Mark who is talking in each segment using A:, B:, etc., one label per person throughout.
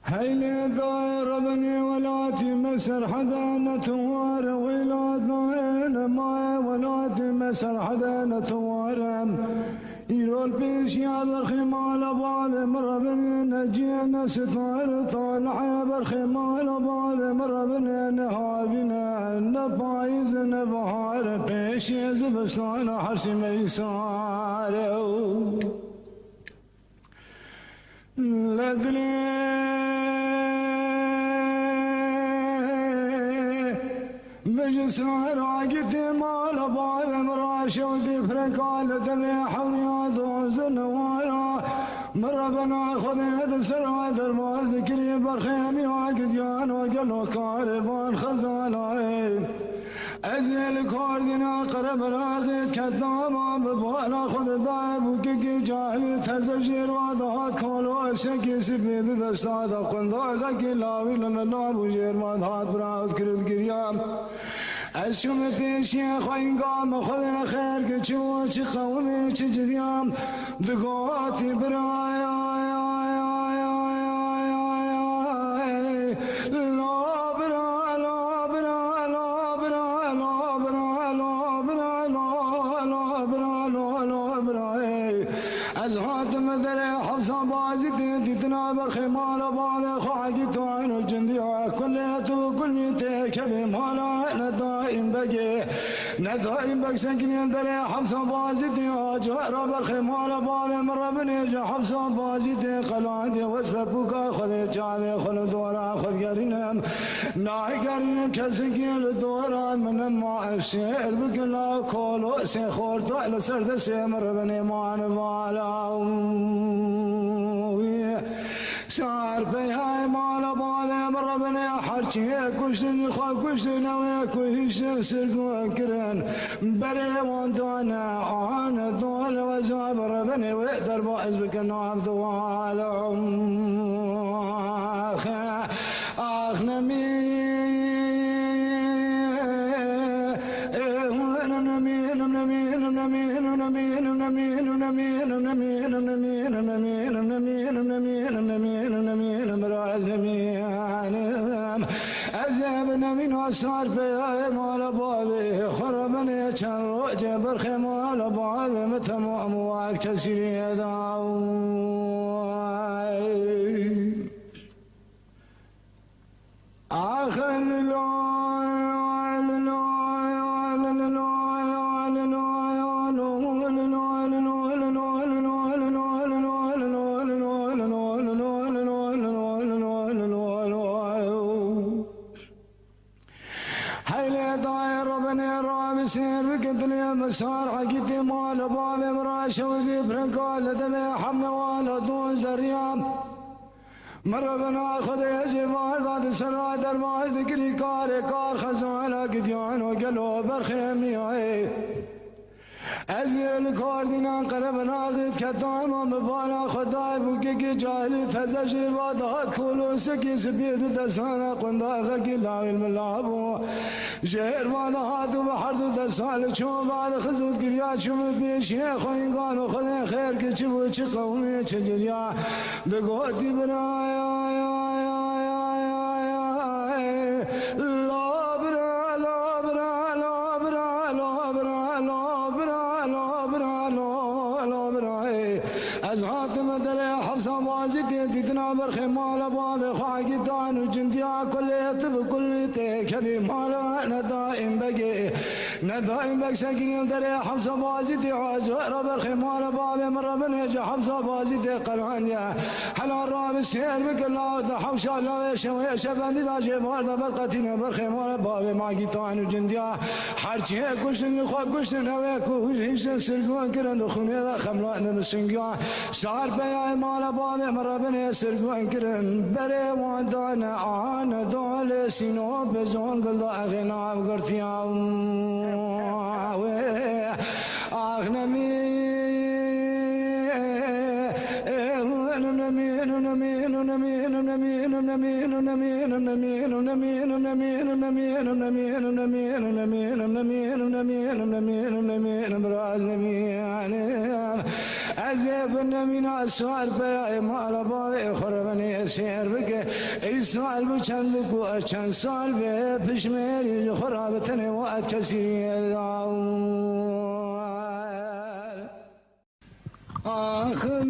A: هيلي ضاير بني ولاتي مسر حدا نتوار ولاد نوين ما ولاتي مسر حدا نتوار يرول بيش يا بالخمال بال مر بني نجينا ستار طالع بالخمال بال مر بني نهابنا نبايز نبهار بيش يزبستان حرش ميسار لذلي مجسار عقتي مال بال مراشة ودي فرقالة ذبي حولي دوز النوالا مربنا خذ سرعة درباز ذكري برخيمي وعقد يان وقلو كارفان خزالاي أزيل كوردنا قرب راغيت كذابا ببالا خذ ضايب وكيكي جاهل تزجير وضهات كولو شكي سبيد دستادا قنداغا كلاوي لمناب وجير مادهات براود كرد قريام أشوم في شيخ وينقام خذ خير كتشو قومي تجريام دقوتي برايا أزهات مدري حفصة بازتي تتنابر خمال بال خواقي توين الجندية كليته كليته كبي مالا ندائم بقي ندائم بق سكنين دري حفصة بازتي أجهر بالخمال بال مر بنيج حفصة بازتي قلادي واسببك خذ جالي خذ دورا خذ قرينم ناي قرينم كسكين الدورا من ما الشير بكلا كولو سيخور طائل سرد سيمر بني مان بالا صار في هاي مال بالا مر بني حرشي كشن خا كشن وكش سرق كرن بري وندانا انا دول وزابر بني ويقدر باز بك نعبد وعلى اخ نمي أزابنا من صار في مال بابي خربني كان روجه برخي مال بابي متم أموال كسير آخر مسار حقيتي مال بابي مراشة وذي برنقال دمي حمل والا دون زريام مر بنا خذ جبال ذات سرا درما ذكري كار خزانة قديان وقلو برخيمي أزيل كاردنا قرب ناغد كتاما مبالا خداي بوكيكي جاهلي تزجير وضهات كولو سكي سبيد دسانا قنداغا كلاوي الملابو جهر وضهات وبحردو دسال شو بعد خزود قريات شو بيشي خوين قانو خذين خير كتشبو چه قومي چه جريا دقوتي برايا أزهات مدري حفصة بازتي تتنابر خمال بابي خواقي تان وجنديا كليت بكل تكبي مالا ندائم بقي ندائم بق سكين دري حفصة بازتي عزهر بالخمال بابي مر بنيج حفصة بازتي قلعانيا حلا الراب سير بكلا دحوشا لا شوي شفندي دا جبار دا برقتين بالخمال بابي ماقي تان وجنديا حرشي كشن خوا كشن هواكو هشن سرقوان كرن خوني دا خملان مسنقيا صار بيا مال بابي مر بني سرقوان كرن بري واندانا آنا دول سينو بزون قل دا أغنى وقرتيا أغنى عزيب النمين السؤال بيا مال بابي خربني سير بك اي سؤال بچندك وچند سال به پشمری خرابتني وقت كثير آخر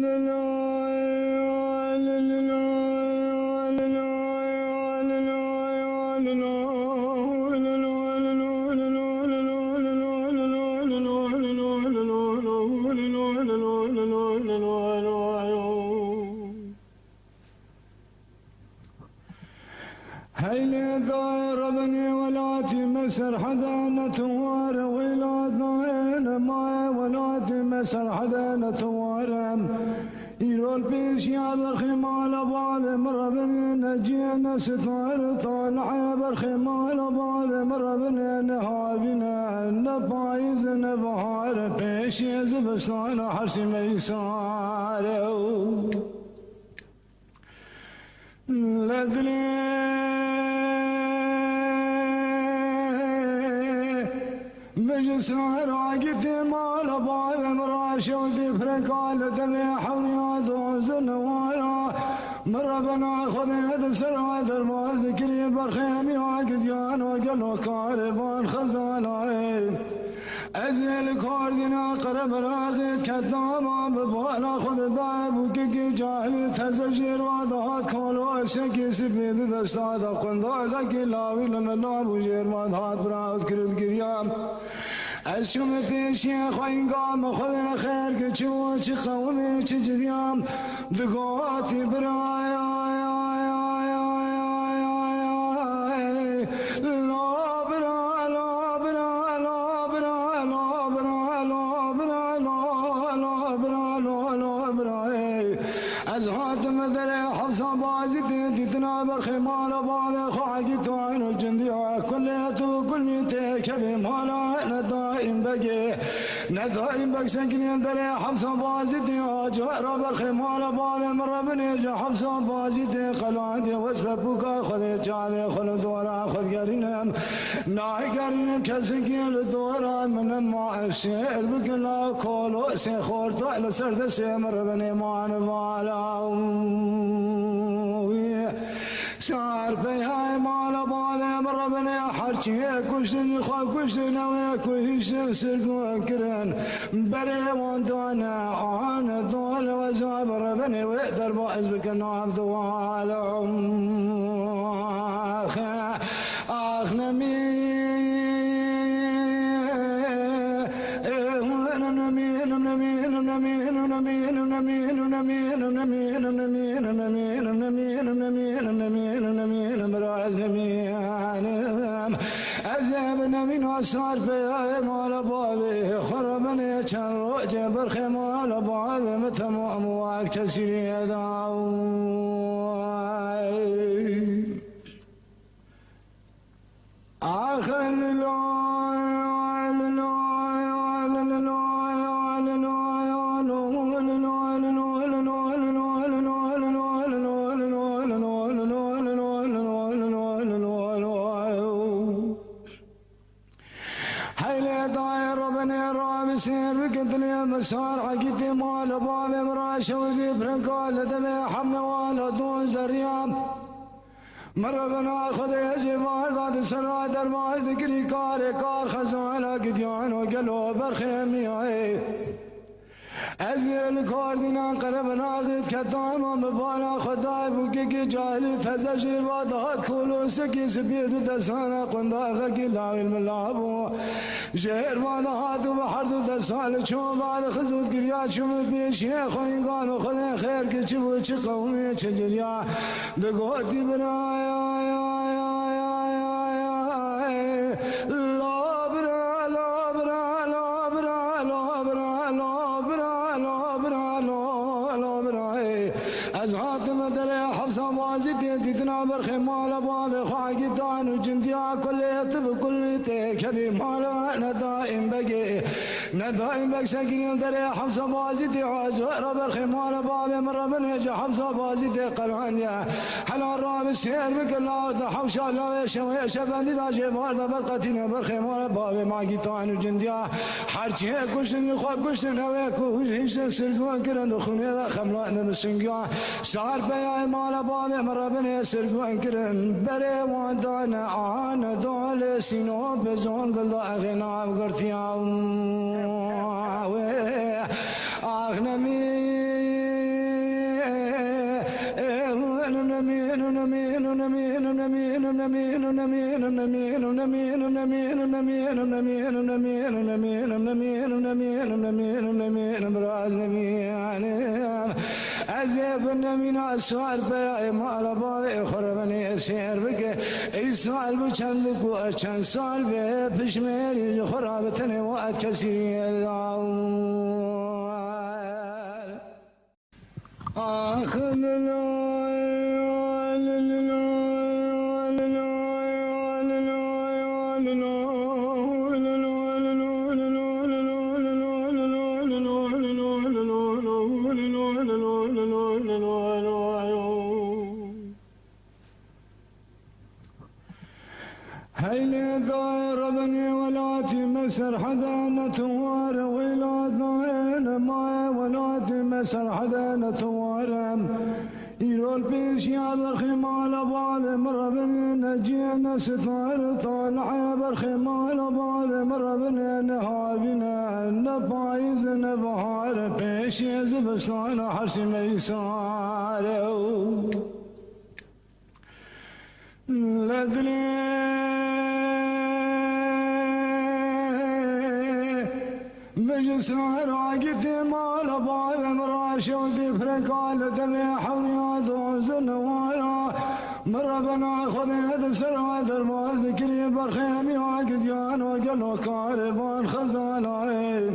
A: هيلي داير بني ولاتي مسر حدا نتوار ولاد نوين ما ولاتي مسر حدا نتوار يرول بيش يا بالخمال باب مر بني نجينا ستار طالع بالخمال باب مر بني نهابنا نبايز نبهار بيش يزبستان حرسي ميسار لدلي مجسار عقد مال بال مراشة ودي فرقال دمي حوريات وزن والا مربنا خذ سرعة الماز ذكري برخيمي عقد يان وقلو كارفان خزاناي أزيل كاردنا قرب راغد كتاما ببالا خذ ضايب وكيكي جاهل تزجير وضهات كولو أشكي سبيد دستادا قنداغا كلاوي لمناب وجير وضهات براود كرد كريام أشوم في شيخ وينقام خذ خير كتشو قومي تجريام دقاتي برايا أزهات مدري حفصة باجتي تتنابر خمال بابي خاقي توين الجندية كليته كل ميتي كبي مالا ندائم بقي ندائم بق سكنين دري حفصة باجتي أجوار بالخمال بابي مر بنيجا حفصة باجتي قلادي واسببوكا خذي جالي خلو دورا خذ قرينم ناي قرينم كسكين الدورا من ما السير بكلا كولو سيخور طائل سرد سيمر بني مان بالا صار في هاي مال بالي مر بني حرشي كوشن خا كوشن وكوشن سرقوا كرن بري وانتانا انا دول وزابر بني ويقدر باز بك نعم دوال اخ نمي أذهبنا من صار في مال بابي خربني كان روجه برخي مال بابي متم أموال كثير آخر مسار عقيدي مال بابي مراشة وذي برنقال دمي حمل والا دون زريام مر بنا خذ يجبار ذات سرا درما ذكري كار خزانة قديان وقلو برخيمي أزيل كاردنا قرب ناغد كتاما مبالا خدايب وكيكي جاهلي تزجير وضهات كولو سكي سبيد ودسانا قنداغا كلاوي الملابو جهر وضهات وبحرد ودسال شو بعد خزود قريات شو في شيخ وينقام وخذين خير كتشبو قومي تجريا دقوتي برايا أزهات مدري حفصة بازتي تتنابر خمال بابي خاقي تان وجنديا كل يطب كل تكبي مالا ندائم بقي ندائم بكسكين دري حفصة بازيتي عزورة برخمال بابي مرة بنيجا حفصة بازيتي قلانيا حلا الراب السير بك الله حوشا لا شفندي دا جبار دا برقتين برخمال بابي ما قيتان وجنديا حرشي كشتن خوا كشتن هواكو هيش سرقوان كرن خوني خملان مسنجا صار بيا مال بابي مرة بني سرقوان كرن بري وانتانا آنا دول سينو بزون قل أغنى وقرتيا أغنمي أذيبنا من أسوار بيا مال بابي خربني أسير بك إسوار بچندك وأچند سال بشميري خرابتني وقت كثير آخر هيلي داير بني ولاتي مسر حدا نتوار ويلات نوين ما ولاتي مسر حدا نتوار يرول بيش يا برخمال بال مر بني نجينا ستار طالع برخمال بال مر بني نهابنا نبايز نبهار بيش يزبسان حرس ميسار لذلي بجسار عقتي مال بال مراشة ودي فرقال دمي حولي دوز النوالا مربنا خذي هذا سرعة درباز ذكري برخيمي وعقديان وقلو كاربان خزالاي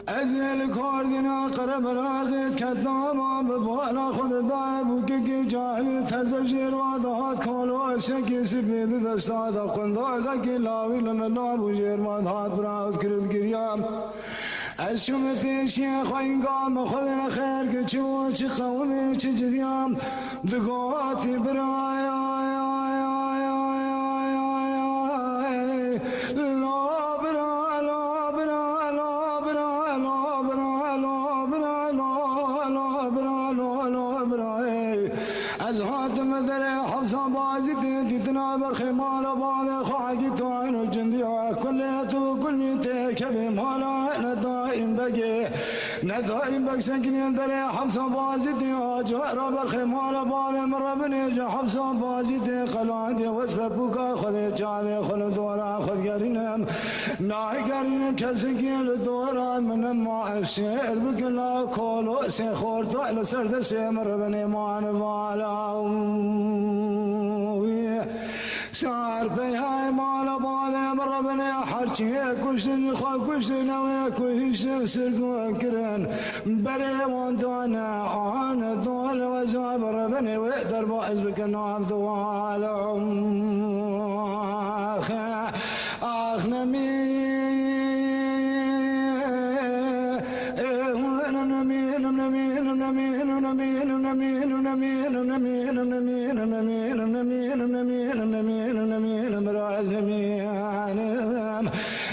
A: أزيل كوردنا قرب راغد كتاما ببالا خذ دايب وكيكي جاهل تزجير وضعات كولو أشكي سبيد دستادا قنداغا كلاوي لمناب وجير مادهات براود كرد كريام أشوم في شيخ وينقام خذ خير كتشو قومي تجريام دقواتي برايا أزهات مدري حفصة بازيتي تتنا برخمال بابي خواقي طاين وجنديا كليتو كل ميتي كبي مالا ندائم بقي ندائم بق سكنين دري حفصة بازيتي أجوار برخمال بابي مرة بنيجا حفصة بازيتي قلادي واسفة بوكا خذي جالي خلو دورا خذ قرينم ناي قرينم كالسكين لدورا من ما السير بكلا كولو سيخور طائل سرد سيمر بني مان بالا صار فيها مال بالي مر بني حرشي كشتن خا كشتن ويكوش سرقوا كرن بري وانتانا انا دول وزابر بني ويقدر باز بك نعم دوال اخ نمي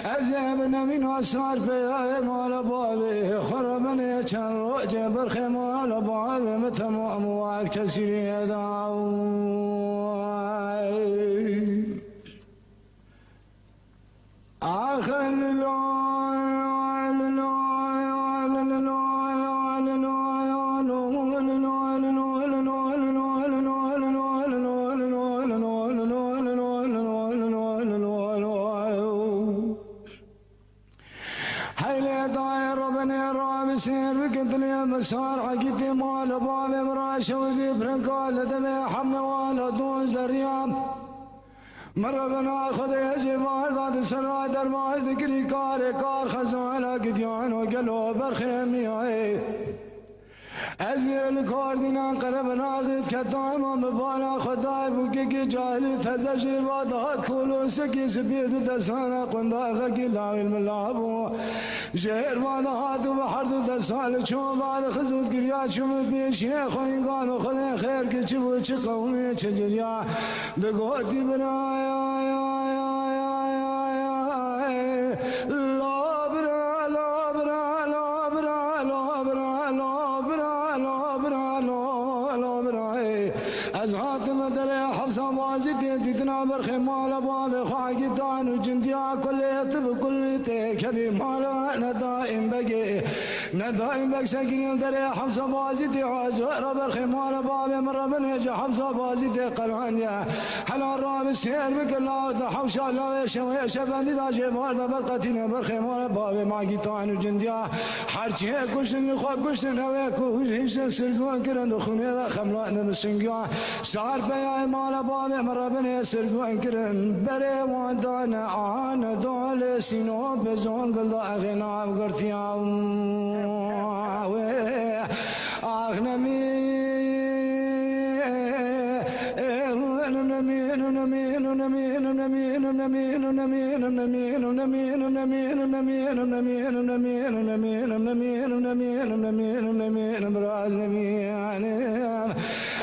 A: أذهبنا من أسار في مال بابي خربني كان روجه برخمال بابي متم أموال كثير آخر مسار عقيتي مال بابي مراشة وذي برنقال دمي حمل والا دون زريام مرة بنا خذ جبال ذات سرا درما ذكري كار خزانة قديان وقلو برخيمي از الکاردینان قرب ناقد که دائما ببالا خدای بوگی که جاهلی تزشیر وادهات کولوس کی سپید دستان قنداغ کی لاویل ملابو شهر وادهات و بحر دستان چون بعد خزود گریا چون پیشی خوین قام خدا خیر که چی بود چی قومی چی جریا دگوتی بنایا از حاتم در حفصة بازی دیتنا برخی مال باب خواهی دان و جندیا کلیت بکلیت کبی مالا ندائم بگی ندائم بگ سکین در حفصة بازی دی عجر برخی مال باب مربن جا حفصة بازی دی قرانیا حلال راب سیر بکلا دا حوشا لاوی شوی شفندی دا جبار دا برقتین برخی مال باب ماگی دان و جندیا هرچی کشتن خواه کشتن هوی کوشتن سرگون کرن و خونه دا خملان مسنگیا سار بیا مال باب مربن سرگون کرن بره وادان آن دول سینو بزنگل دا اغنا گرتیاو آغنمی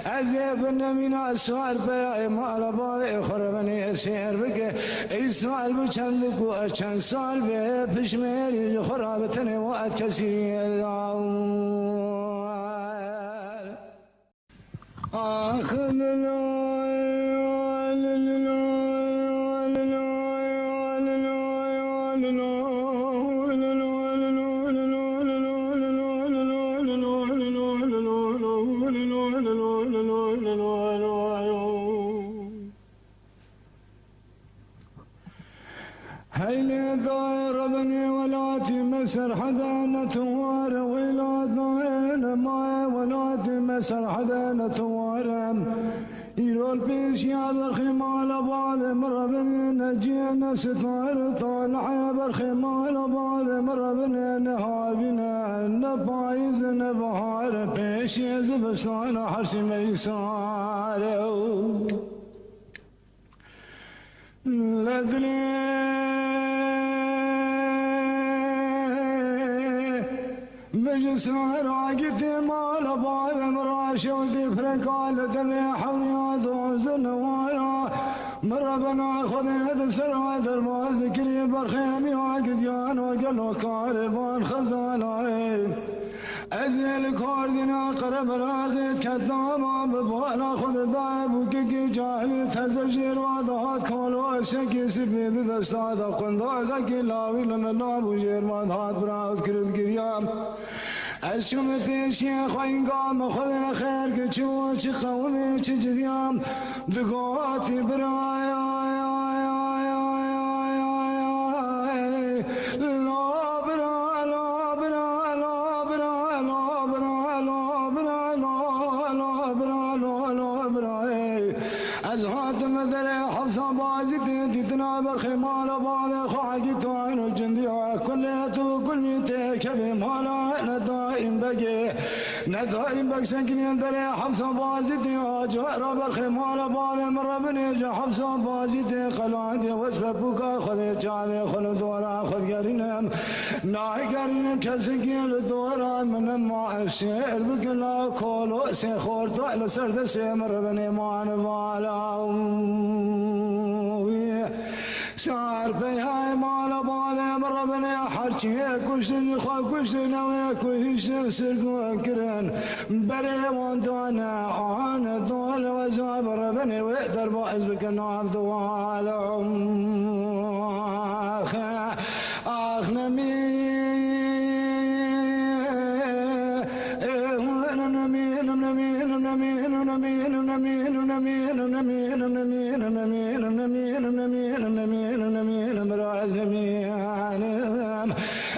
A: عذاب من السؤال بيا مال بابي خربني سير بك اي سؤال بچندك وچند سال به پشميري خرابتني وقت كثير آخر هيلي ضاير بني ولاتي مسر حدا نتوار ويلات ضاير ما ولاتي مسر حدا نتوار يرول بيش يا بالخمال بال مر بني نجينا ستار طالع بالخمال بال مر بني نهابنا نبايز نبهار بيش يزبستان حرسي ميسار لدلي مجسار عقد مال بال مراشة ودي فرقال دمي حوري دوز نوالا مربنا خذ هذا سرعة درباز ذكري برخيمي عقد يان وقلو كاربان خزانا ازيل كاردنا قرب راغد كداما ببالا خذ دايب وكيكي جاهل تزجير وادهات كولو اشكي سبيد دستادا قنداغا كلاوي لمناب وجير وادهات براود كرد كريام اشوم پیشی خواهی گام خود خیر که چو چی قومی چی جدیم دگاتی برای از حاتم در حفصة بازی دیتنا برخی مال باب خواهی توان و جندی کلیت و کلیت کبی مالا ندائم بگی ندائم بگ سکین در حفصة بازی دی آجار برخی مال باب مربنی جا حفصة بازی دی قلعی وصف بوکا خود چالی خود دورا خود گرینم نای گرینم کسکین دورا من ما شعر بکلا کولو سی خورتو لسرد سی مربنی مان والا سار بيها مال بال مربنا حرشي كشن خا كشن وكشن سرقوا كرن بري وندانا انا دول وزاب ربنا ويقدر باز بك نعبد وعلى اخ نمي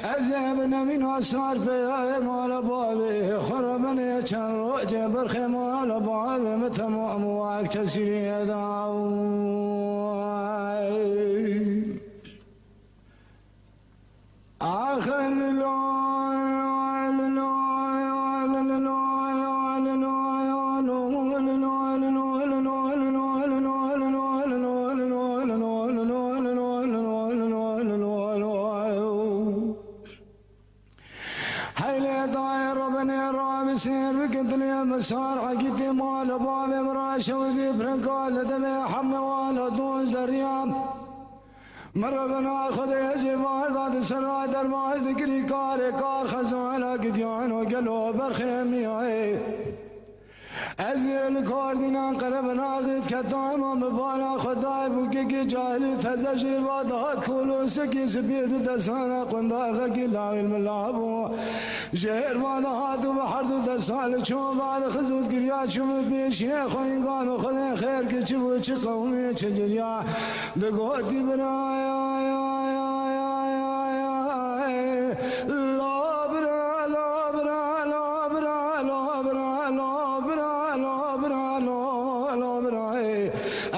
A: أذهبنا من أسار في مال بابي خربنا كان روجه برخي مال بابي متم أموال كسير يداو آخر هيلي طاير ربنا راب سير بكتلي مسار عقيتي مال باب مراش وذي برنكال دمي حمل والدون زريام مر بنا خذ جبار ذات سرا درما ذكري كار خزانه قديان وقلو برخيمي ازيل كاردينا قرب ناقد كتاما مبالا خداي بوكي جاهلي تزجر وادات كولو سكي سبيد دسانا قندا غكي لاوي الملابو جهر وادات وبحردو دسال چون بعد خزود قريا چون بيشي خوين قام خدين خير كچبو چي قومي چجريا دقوتي بنايا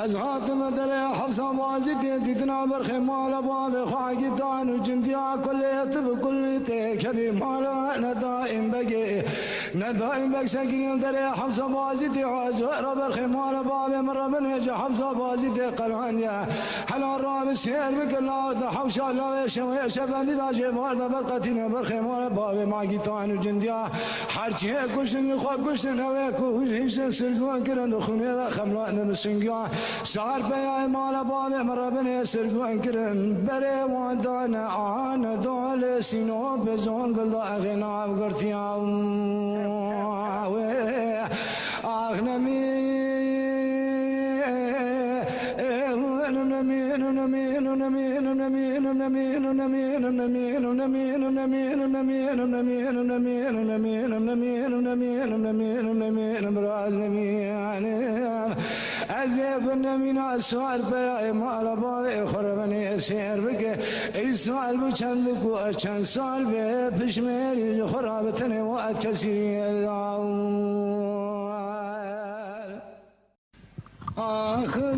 A: از حاتم در حفصه بازی دیدنا برخی مال باب خواهی دان و جندیا کلیت بکلیت کبی مالا ندائم بگی ندائم بگ سکین در حفصه بازی دی عجر برخی مال باب مربن یجا حفصه بازی دی قلانیا حلال راب سیر بکلا دا حوشا لاوی شوی شفندی دا جبار دا برقتین برخی مال باب ماگی دان و جندیا هرچی کشن خواه کشن اوی کوشن سرگوان کرن و خونه دا خملان نمسنگیا سار بيا مال باب مربن سرقون كرن بري وانتان آن دول سينو بزون قل اغنا وقرتيا اغنمي أذيبنا من السؤال بيا مال بابي خربني سير بك أي سؤال بچندك وأچند سال بشميري خرابتني وقت كثير آخر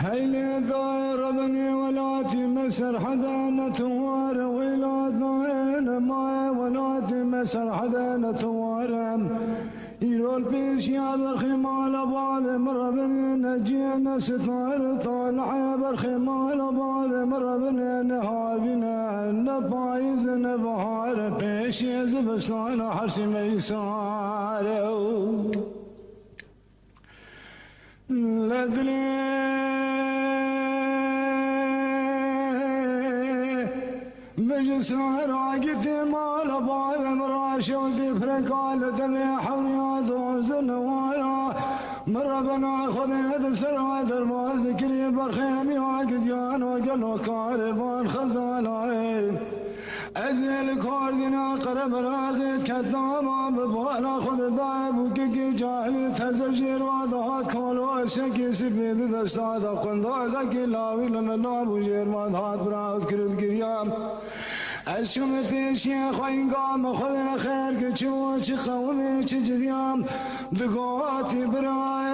A: هيلي ضاير بني ولاتي مسر حدا نتوار ولاد ضاير ما ولاتي مسر حدا نتوار يرول بيش يا بالخمال باب مر بني نجينا ستار طالع بالخمال باب مر بني نهابنا نبايز نبهار بيش يزبستان حرسي ميسار لذلي مجسار عقتي مال باب مراشة ودي فرقال دمي حوريات وزن والا مربنا خذ سرعة درباز ذكري برخيمي وعقديان وقلو كارفان خزاناي ازيل كاردنا قرب راغد كتاما ببالا خذ ضايب وكيكي جاهل تزجر وضهات كولو شكي سبيد دستاد قنداغا كلاوي لمناب وجير مضهات براود كرد كريام اشوم پیشی خواهی گام خود خیر که چو چی قومی چی جدیم دگاتی برای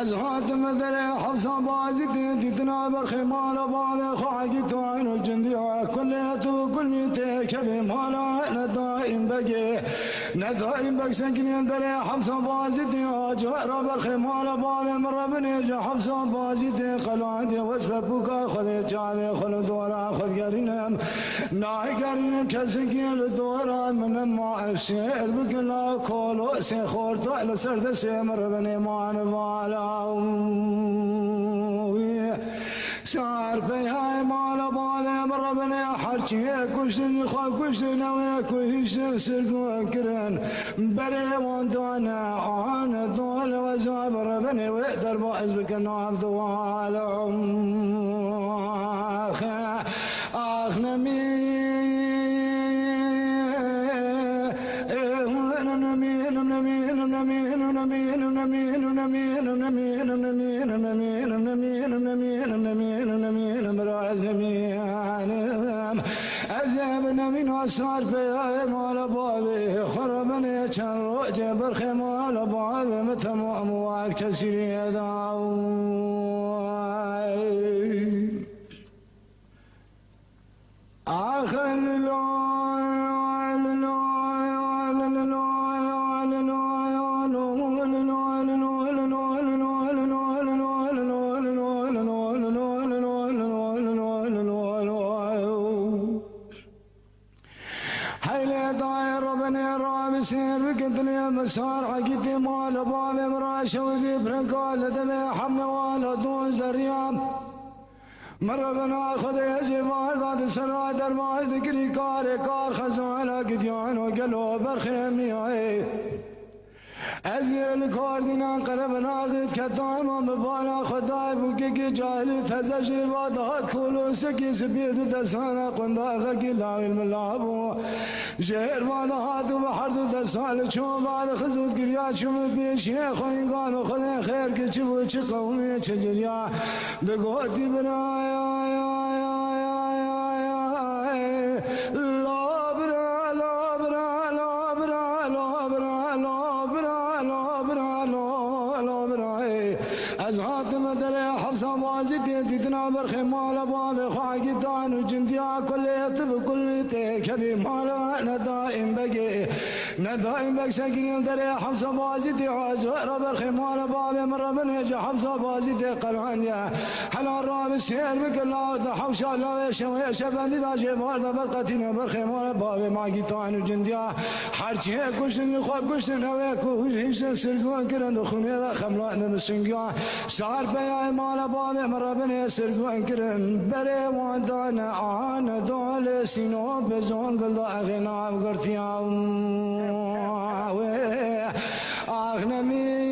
A: از حاتم در حفصه بازی دیدنا برخی مال باب خواهی تاین و جندی کلیت و کلیت کبی مالا ندائم بگی ندائم بگ سکنین در حفصه بازی دی آجار برخی مال باب مربنی جا حفصه بازی دی قلعه وصف بوکا خود چاوی خود دورا خود گرینم نای گرینم کسکیل دورا من ما افسیر بکلا کولو سی خورتو لسرد سی مربنی مان والا سار بيها مال باب مربنا حرشي كشن خا كشن وكشن سرقو كرن بري وانتانا انا دول وزاب ربنا ويقدر باز بك نعبد والعم اخ نمي عزیب نمینا سال پیای مال بابی خربنی چند روچ برخی مال بابی متمام وعد کسی داوی آخر مسار حقيقي مال باب مراش وذي برنقال دمي حمل والدون زريام مر بنا خذ جبار ذات سرا درما ذكري كار خزانه قديان وقلو برخيمي ازيل كاردينا قرب ناقد كدائما مبانا خداي بوكي جاهلي تزجر وادات كولو سكي سبيد دسانا قنداغا كلاوي الملابو جهر وادات وبحردو دسال چون بعد خزود قريا شم بيشي خوين قام خدين خير كچبو چه قومي چجريا دقوتي بنايا از حاتم در حفظه بازی دیدنا برخی مال باب خواهی دان و جندیا کلیت بکلیت کبی مال ندائم بگی ندائم بگ سکین در حفظه بازی دی عزوار برخی مال باب مربن یجا حفظه بازی دی قرآنیا حلال راب سیر بکلا دا حوشا لاوی شوی شبندی دا جبار دا برقتین برخی مال باب ماگی دان و جندیا هرچی کشتن خواه کشتن هوی کوشتن سرگون کرن و خونی دا خملان نمسنگیا سار بيا مال باب مربن سرقون كرن بري وانتان آن دول سينو بزون قل اغنا وقرتيا اغنمي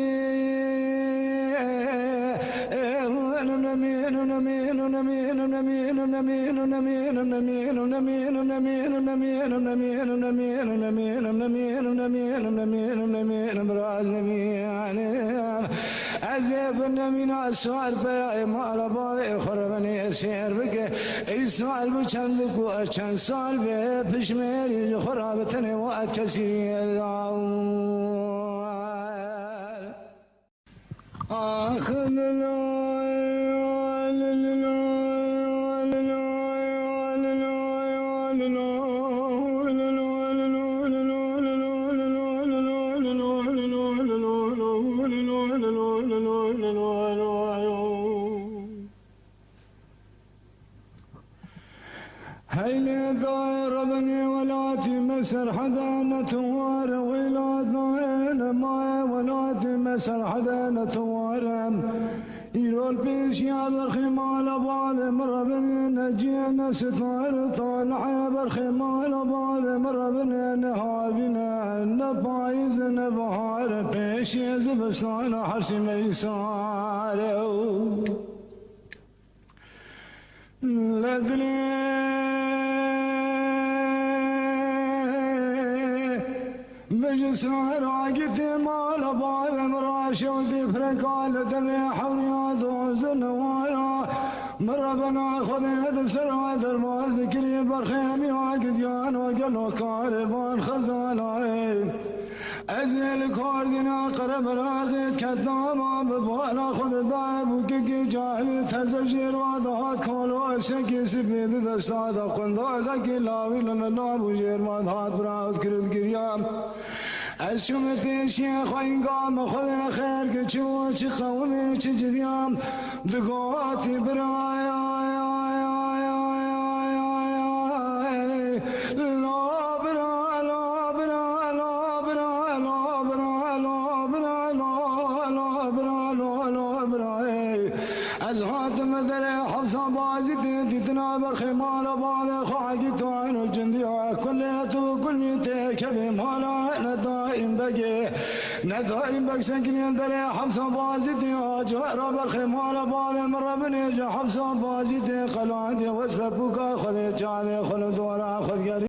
A: عذب من اسوار بيا مال باب خربني سير بك اي سوال بچند کو چند سال به پشمری خرابتنی وقت کسی آخر هيلي داير بني ولاتي مسر حدا نتوار ولاد نوين ما ولاتي مسر حدا نتوار يرول بيش يا برخمال بال مر بني نجينا ستار طالع برخمال بال مر بني نهابنا نبايز نبهار بيش يزبستان حرس ميسار لذلي بجسار عقد مال بال مراش ودي فرقال دمي حوريات وزن والا مربنا خذ سر درما ذكري برخيمي عقد يان وقلو كاربان خزانه ازيل كاردنا قرب راغد كداما ببالا خود دائب وكيكي جاهل تزجر وادهات كولو شكي سبيد دستاد قنداغا كلاوي لمناب وجير مادهات براود كرد كريام اشوم پیشی خواهی گام خود خیر که چو چی قومی چی جدیم دقاتی برای از حاتم در حفظ بازی دیدنا برخی مال باب خواهی توان و جندی کلیت و کلیت کبی مالا ندائم بگی ندائم بگ سکنین در حفظ بازی دی آجوار برخی مال باب مربنی جا حفظ بازی دی قلان دی وصف بوکا خود چالی خود دورا خود گری